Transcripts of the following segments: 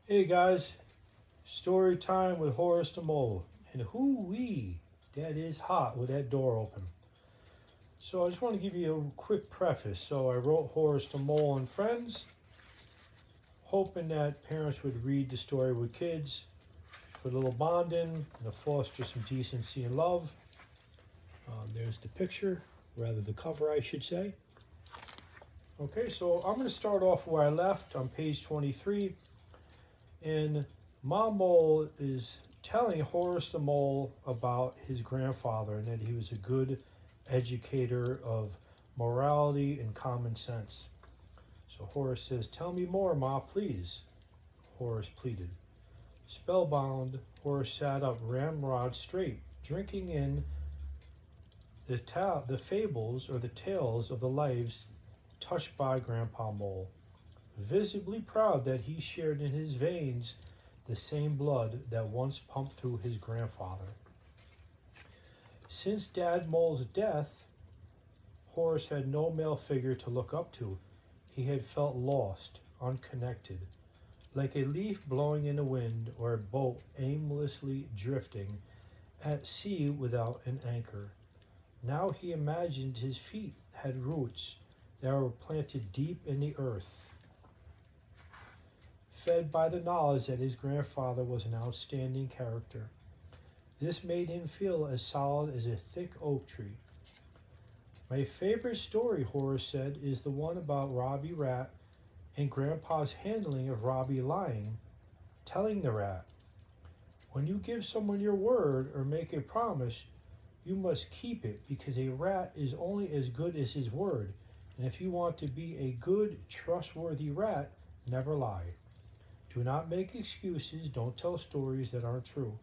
Hey guys, story time with Horace the Mole. And hoo-wee, that is hot with that door open. So I just want to give you a quick preface. So I wrote Horace the Mole and Friends, hoping that parents would read the story with kids for a little bonding and to foster some decency and love. There's the picture, rather the cover I should say. Okay, so I'm going to start off where I left on page 23. And Mom Mole is telling Horace the Mole about his grandfather and that he was a good educator of morality and common sense. So Horace says, "Tell me more, Ma, please," Horace pleaded. Spellbound, Horace sat up ramrod straight, drinking in the fables or the tales of the lives touched by Grandpa Mole, visibly proud that he shared in his veins the same blood that once pumped through his grandfather. Since Dad Mole's death, Horace had no male figure to look up to. He had felt lost, unconnected, like a leaf blowing in the wind or a boat aimlessly drifting at sea without an anchor. Now he imagined his feet had roots that were planted deep in the earth, fed by the knowledge that his grandfather was an outstanding character. This made him feel as solid as a thick oak tree. "My favorite story," Horace said, "is the one about Robbie Rat and Grandpa's handling of Robbie lying, telling the rat, 'When you give someone your word or make a promise, you must keep it, because a rat is only as good as his word, and if you want to be a good, trustworthy rat, never lie. Do not make excuses, don't tell stories that aren't true.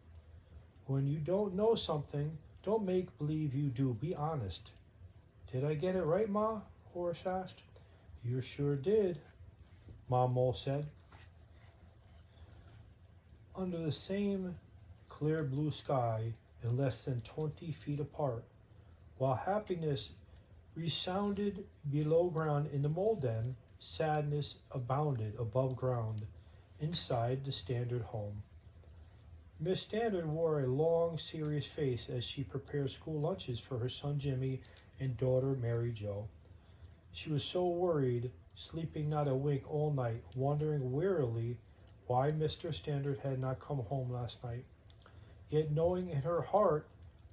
When you don't know something, don't make believe you do, be honest.'" "Did I get it right, Ma?" Horace asked. "You sure did," Mom Mole said. Under the same clear blue sky and less than 20 feet apart, while happiness resounded below ground in the mole den, sadness abounded above ground inside the Standard home. Miss Standard wore a long, serious face as she prepared school lunches for her son Jimmy and daughter Mary Jo. She was so worried, sleeping not a wink all night, wondering wearily why Mr. Standard had not come home last night, yet knowing in her heart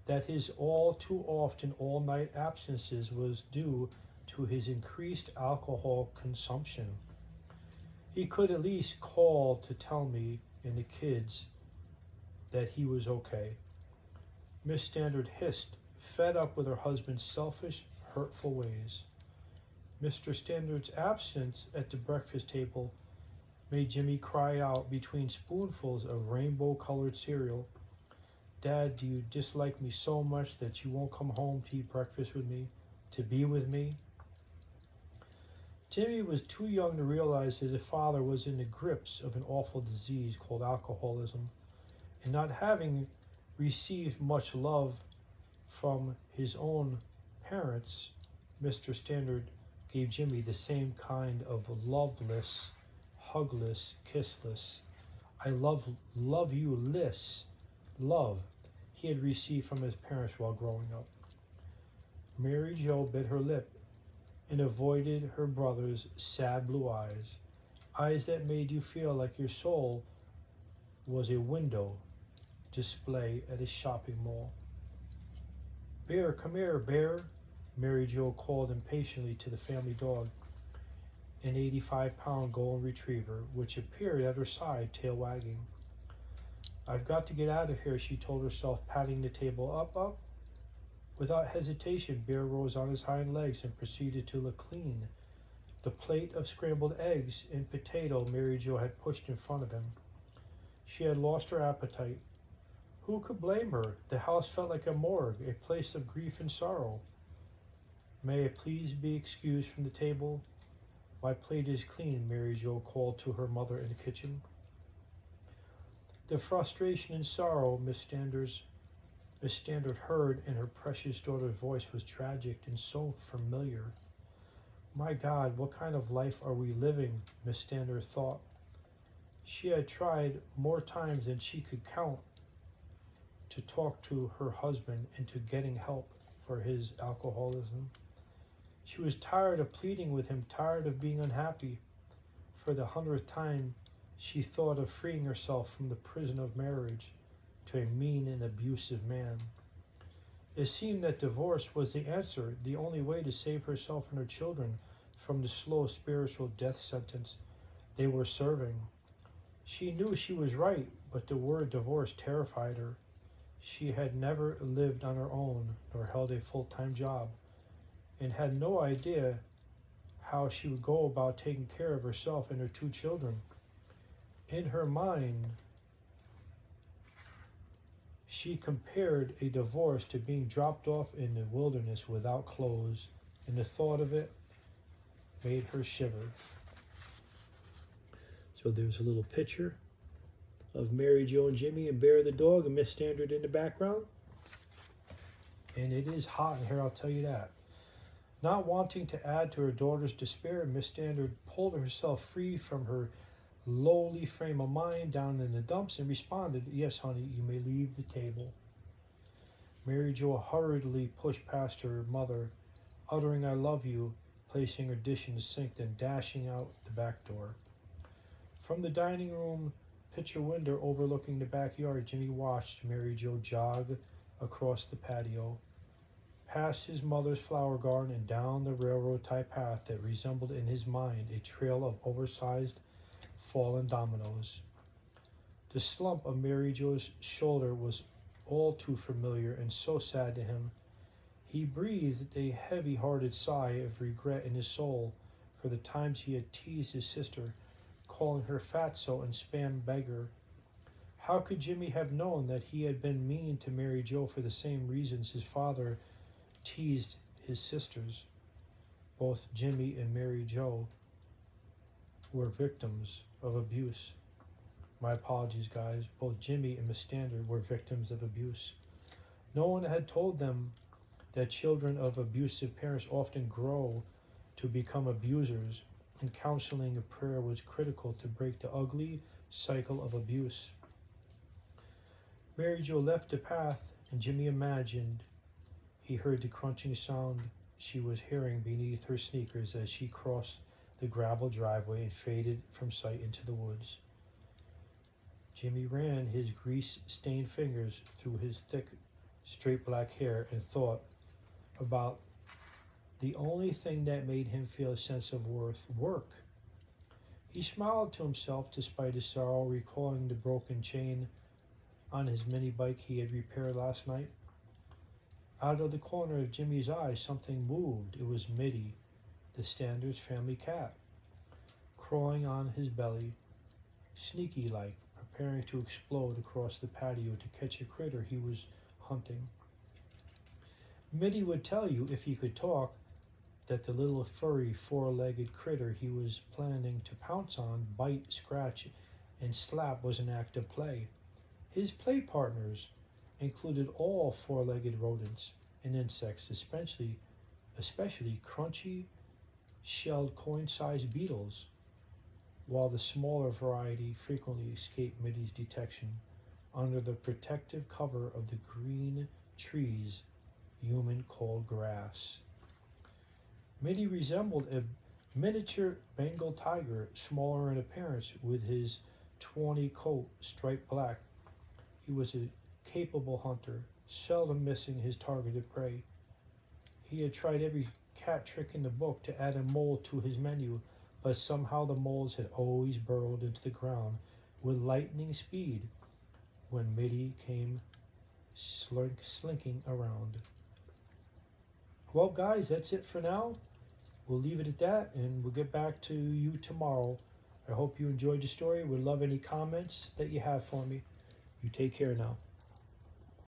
that his all too often all-night absences was due to his increased alcohol consumption. "He could at least call to tell me and the kids that he was okay," Miss Standard hissed, fed up with her husband's selfish, hurtful ways. Mr. Standard's absence at the breakfast table made Jimmy cry out between spoonfuls of rainbow-colored cereal, "Dad, do you dislike me so much that you won't come home to eat breakfast with me, to be with me?" Jimmy was too young to realize that his father was in the grips of an awful disease called alcoholism, and not having received much love from his own parents, Mr. Standard gave Jimmy the same kind of loveless, hugless, kissless, "I love you less" love he had received from his parents while growing up. Mary Jo bit her lip and avoided her brother's sad blue eyes that made you feel like your soul was a window display at a shopping mall. "Bear, come here, Bear," Mary Jo called impatiently to the family dog, an 85-pound golden retriever, which appeared at her side, tail wagging. "I've got to get out of here," she told herself, patting the table. Up. Without hesitation, Bear rose on his hind legs and proceeded to lick clean the plate of scrambled eggs and potato Mary Jo had pushed in front of him. She had lost her appetite. Who could blame her? The house felt like a morgue, a place of grief and sorrow. "May I please be excused from the table? My plate is clean," Mary Jo called to her mother in the kitchen. The frustration and sorrow Miss Standard heard in her precious daughter's voice was tragic and so familiar. My God, what kind of life are we living? Miss Standard thought. She had tried more times than she could count to talk to her husband into getting help for his alcoholism. She was tired of pleading with him, tired of being unhappy. For the 100th time, she thought of freeing herself from the prison of marriage to a mean and abusive man. It seemed that divorce was the answer, the only way to save herself and her children from the slow spiritual death sentence they were serving. She knew she was right, but the word divorce terrified her. She had never lived on her own nor held a full-time job, and had no idea how she would go about taking care of herself and her 2 children. In her mind, she compared a divorce to being dropped off in the wilderness without clothes, and the thought of it made her shiver. So there's a little picture of Mary Jo and Jimmy and Bear the dog and Miss Standard in the background. And it is hot in here, I'll tell you that. Not wanting to add to her daughter's despair, Miss Standard pulled herself free from her lowly frame of mind down in the dumps and responded, "Yes, honey, you may leave the table." Mary Jo hurriedly pushed past her mother, uttering "I love you," placing her dish in the sink, then dashing out the back door. From the dining room picture window overlooking the backyard, Jimmy watched Mary Jo jog across the patio, past his mother's flower garden and down the railroad-type path that resembled in his mind a trail of oversized fallen dominoes. The slump of Mary Jo's shoulder was all too familiar and so sad to him. He breathed a heavy-hearted sigh of regret in his soul for the times he had teased his sister, calling her fatso and spam beggar. How could Jimmy have known that he had been mean to Mary Jo for the same reasons his father teased his sisters? Both Jimmy and Mary Jo were victims of abuse. My apologies, guys. Both Jimmy and Miss Standard were victims of abuse. No one had told them that children of abusive parents often grow to become abusers, and counseling and prayer was critical to break the ugly cycle of abuse. Mary Jo left the path, and Jimmy imagined he heard the crunching sound she was hearing beneath her sneakers as she crossed the gravel driveway and faded from sight into the woods. Jimmy ran his grease-stained fingers through his thick, straight black hair and thought about the only thing that made him feel a sense of worth: work. He smiled to himself despite his sorrow, recalling the broken chain on his mini bike he had repaired last night. Out of the corner of Jimmy's eye, something moved. It was Mitty, the Standard's family cat, crawling on his belly, sneaky-like, preparing to explode across the patio to catch a critter he was hunting. Mitty would tell you, if he could talk, that the little furry four-legged critter he was planning to pounce on, bite, scratch, and slap was an act of play. His play partners included all four-legged rodents and insects, especially crunchy, shelled coin-sized beetles, while the smaller variety frequently escaped Mitty's detection under the protective cover of the green trees human called grass. Mitty resembled a miniature Bengal tiger, smaller in appearance, with his tawny coat striped black. He was a capable hunter, seldom missing his targeted prey. He had tried every cat trick in the book to add a mole to his menu, but somehow the moles had always burrowed into the ground with lightning speed when Mitty came slinking around. Well, guys, that's it for now. We'll leave it at that, and we'll get back to you tomorrow. I hope you enjoyed the story. Would love any comments that you have for me. You take care now.